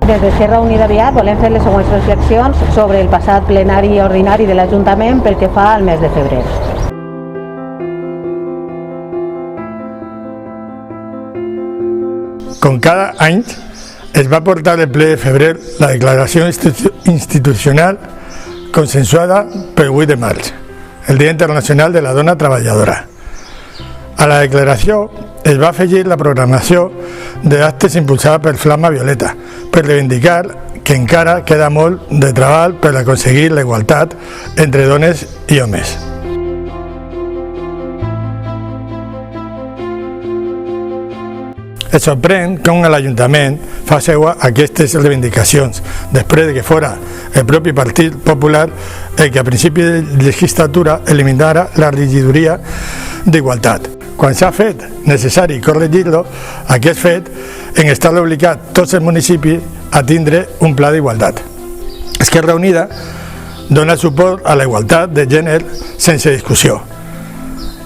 Des d'Esquerra Unida Aviat volem fer les següents reflexions sobre el passat plenari ordinari de l'Ajuntament pel que fa al mes de febrer. Com cada any, es va portar al ple de febrer la declaració institucional consensuada pel 8 de març, el Dia Internacional de la Dona Treballadora. A la declaració es va afegir la programació d'actes impulsada per Flama Violeta per reivindicar que encara queda molt de treball per aconseguir la igualtat entre dones i homes. Es sorprèn com l'Ajuntament fa seua aquestes reivindicacions després que fora el propi Partit Popular el que a principi de legislatura eliminara la regidoria d'Igualtat. Quan s'ha fet necessari corregir-lo, aquest fet en estar obligat tots els municipis a tindre un pla d'igualtat. Esquerra Unida dona suport a la igualtat de gènere sense discussió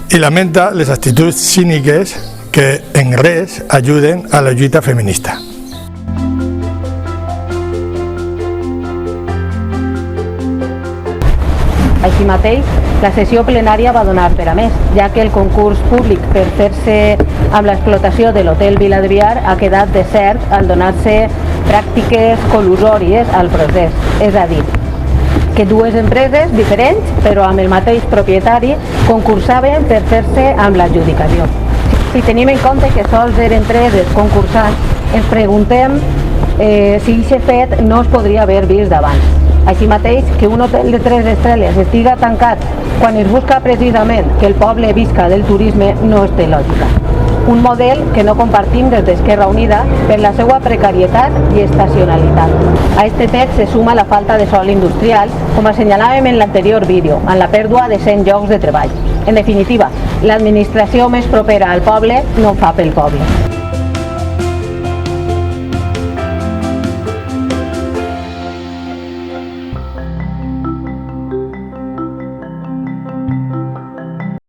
i lamenta les actituds cíniques que en res ajuden a la lluita feminista. Així mateix, la sessió plenària va donar per a més, ja que el concurs públic per fer-se amb l'explotació de l'Hotel Vila de Biar ha quedat desert al donar-se pràctiques col·lusòries al procés, és a dir, que dues empreses diferents, però amb el mateix propietari, concursaven per fer-se amb l'adjudicació. Si tenim en compte que sols eren tres els concursants, ens preguntem si aquest fet no es podria haver vist d'abans. Així mateix, que un hotel de 3 estrelles estiga tancat quan es busca precisament que el poble visca del turisme no té lògica. Un model que no compartim des d'Esquerra Unida per la seva precarietat i estacionalitat. A aquest fet se suma la falta de sòl industrial, com assenyalàvem en l'anterior vídeo, amb la pèrdua de 100 llocs de treball. En definitiva, l'administració més propera al poble no fa pel poble.